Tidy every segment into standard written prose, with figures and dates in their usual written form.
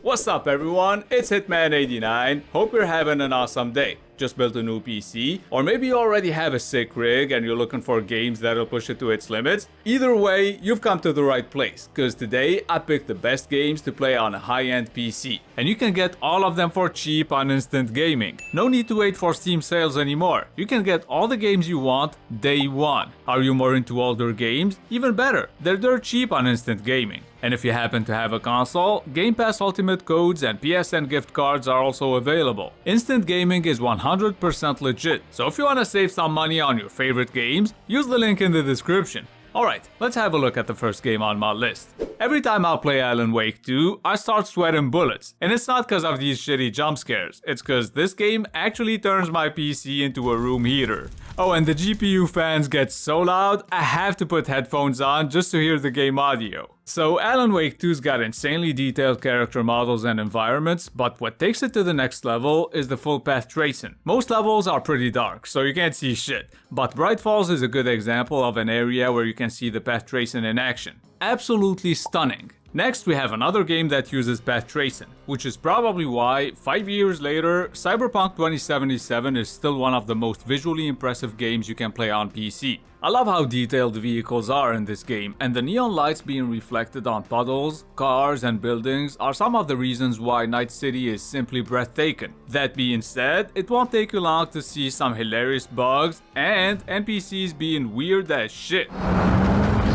What's up everyone, it's Hitman89, hope you're having an awesome day. Just built a new PC, or maybe you already have a sick rig and you're looking for games that'll push it to its limits. Either way, you've come to the right place, cause today I picked the best games to play on a high-end PC. And you can get all of them for cheap on Instant Gaming. No need to wait for Steam sales anymore. You can get all the games you want day one. Are you more into older games? Even better, they're dirt cheap on Instant Gaming. And if you happen to have a console, Game Pass Ultimate codes and PSN gift cards are also available. Instant Gaming is 100% legit, so if you want to save some money on your favorite games, use the link in the description. Alright, let's have a look at the first game on my list. Every time I play Alan Wake 2, I start sweating bullets. And it's not cause of these shitty jump scares, it's cause this game actually turns my PC into a room heater. Oh, and the GPU fans get so loud, I have to put headphones on just to hear the game audio. So Alan Wake 2's got insanely detailed character models and environments, but what takes it to the next level is the full path tracing. Most levels are pretty dark, so you can't see shit, but Bright Falls is a good example of an area where you can see the path tracing in action. Absolutely stunning. Next, we have another game that uses path tracing, which is probably why, 5 years later, Cyberpunk 2077 is still one of the most visually impressive games you can play on PC. I love how detailed the vehicles are in this game, and the neon lights being reflected on puddles, cars, and buildings are some of the reasons why Night City is simply breathtaking. That being said, it won't take you long to see some hilarious bugs and NPCs being weird as shit.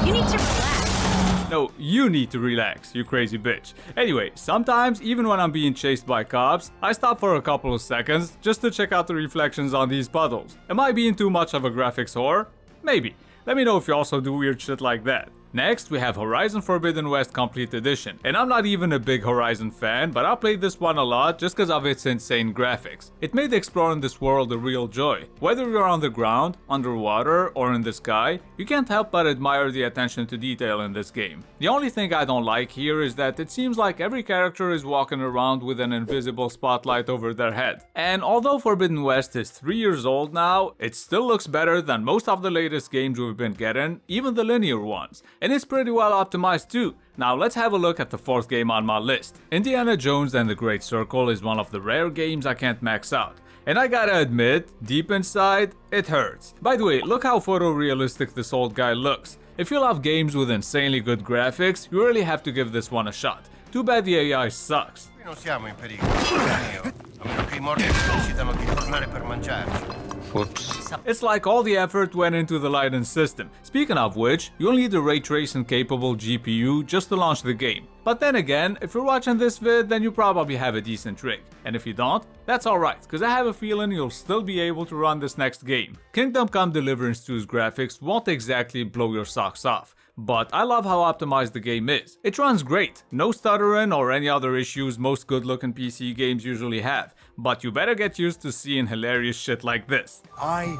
You need to relax. No, you need to relax, you crazy bitch. Anyway, sometimes, even when I'm being chased by cops, I stop for a couple of seconds just to check out the reflections on these puddles. Am I being too much of a graphics whore? Maybe. Let me know if you also do weird shit like that. Next, we have Horizon Forbidden West Complete Edition. And I'm not even a big Horizon fan, but I played this one a lot just because of its insane graphics. It made exploring this world a real joy. Whether you're on the ground, underwater, or in the sky, you can't help but admire the attention to detail in this game. The only thing I don't like here is that it seems like every character is walking around with an invisible spotlight over their head. And although Forbidden West is 3 years old now, it still looks better than most of the latest games we've been getting, even the linear ones. And it's pretty well optimized too. Now let's have a look at the fourth game on my list. Indiana Jones and the Great Circle is one of the rare games I can't max out. And I gotta admit, deep inside, it hurts. By the way, look how photorealistic this old guy looks. If you love games with insanely good graphics, you really have to give this one a shot. Too bad the AI sucks. Non siamo in pericolo, a meno che I morti decidano di tornare per mangiarci. Whoops. It's like all the effort went into the lighting system. Speaking of which, you'll need a ray tracing capable GPU just to launch the game. But then again, if you're watching this vid, then you probably have a decent rig. And if you don't, that's alright, cause I have a feeling you'll still be able to run this next game. Kingdom Come Deliverance 2's graphics won't exactly blow your socks off, but I love how optimized the game is. It runs great, no stuttering or any other issues most good looking PC games usually have, but you better get used to seeing hilarious shit like this. I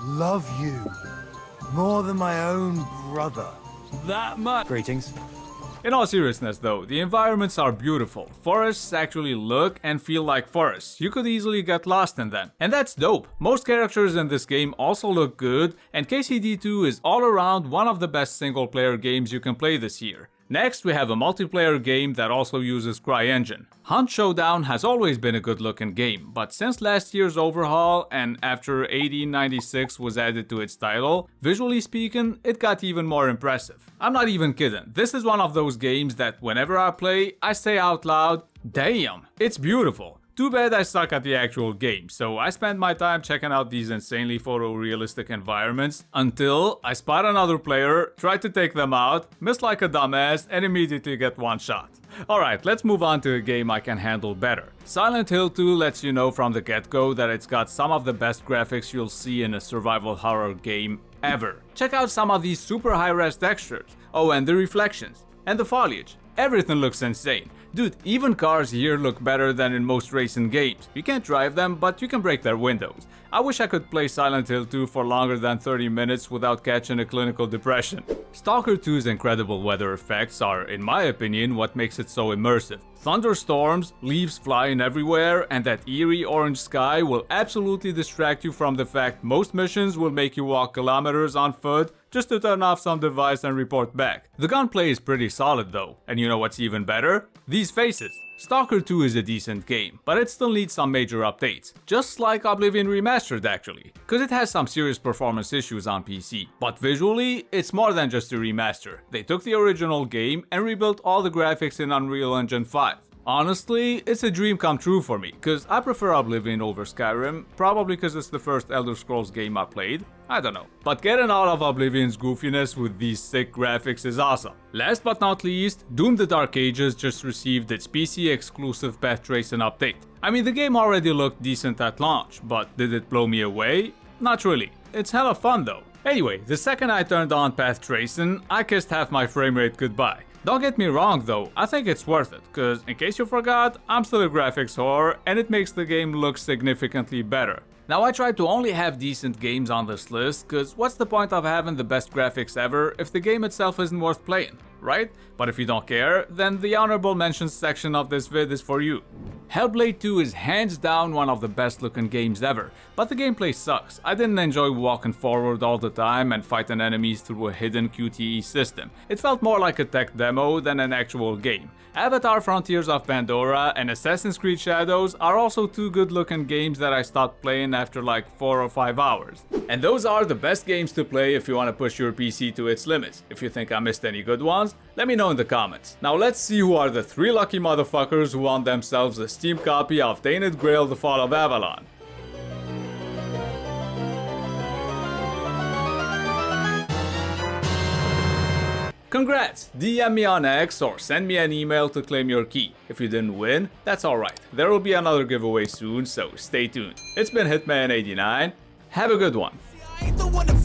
love you more than my own brother. That much. Greetings. In all seriousness though, the environments are beautiful. Forests actually look and feel like forests. You could easily get lost in them. And that's dope. Most characters in this game also look good, and KCD2 is all around one of the best single player games you can play this year. Next, we have a multiplayer game that also uses CryEngine. Hunt Showdown has always been a good looking game, but since last year's overhaul and after 1896 was added to its title, visually speaking, it got even more impressive. I'm not even kidding, this is one of those games that whenever I play, I say out loud, damn, it's beautiful. Too bad I suck at the actual game, so I spend my time checking out these insanely photorealistic environments until I spot another player, try to take them out, miss like a dumbass, and immediately get one shot. Alright, let's move on to a game I can handle better. Silent Hill 2 lets you know from the get-go that it's got some of the best graphics you'll see in a survival horror game ever. Check out some of these super high-res textures. Oh, and the reflections. And the foliage. Everything looks insane. Dude, even cars here look better than in most racing games. You can't drive them, but you can break their windows. I wish I could play Silent Hill 2 for longer than 30 minutes without catching a clinical depression. S.T.A.L.K.E.R 2's incredible weather effects are, in my opinion, what makes it so immersive. Thunderstorms, leaves flying everywhere, and that eerie orange sky will absolutely distract you from the fact most missions will make you walk kilometers on foot just to turn off some device and report back. The gunplay is pretty solid though, and you know what's even better? These faces. S.T.A.L.K.E.R 2 is a decent game, but it still needs some major updates, just like Oblivion Remastered actually, cause it has some serious performance issues on PC, but visually, it's more than just a remaster. They took the original game and rebuilt all the graphics in Unreal Engine 5. Honestly, it's a dream come true for me, cause I prefer Oblivion over Skyrim, probably cause it's the first Elder Scrolls game I played, I don't know. But getting out of Oblivion's goofiness with these sick graphics is awesome. Last but not least, Doom: The Dark Ages just received its PC exclusive path tracing update. I mean, the game already looked decent at launch, but did it blow me away? Not really. It's hella fun though. Anyway, the second I turned on path tracing, I kissed half my frame rate goodbye. Don't get me wrong though, I think it's worth it, cause in case you forgot, I'm still a graphics whore and it makes the game look significantly better. Now I tried to only have decent games on this list, cause what's the point of having the best graphics ever if the game itself isn't worth playing, right? But if you don't care, then the honorable mentions section of this vid is for you. Hellblade 2 is hands down one of the best looking games ever, but the gameplay sucks. I didn't enjoy walking forward all the time and fighting enemies through a hidden QTE system. It felt more like a tech demo than an actual game. Avatar: Frontiers of Pandora and Assassin's Creed Shadows are also two good looking games that I stopped playing after like 4 or 5 hours. And those are the best games to play if you want to push your PC to its limits. If you think I missed any good ones, let me know in the comments. Now let's see who are the 3 lucky motherfuckers who won themselves a Steam copy of Tainted Grail: The Fall of Avalon. Congrats! DM me on X or send me an email to claim your key. If you didn't win, that's alright. There will be another giveaway soon, so stay tuned. It's been Hitman89. Have a good one. I ain't the one to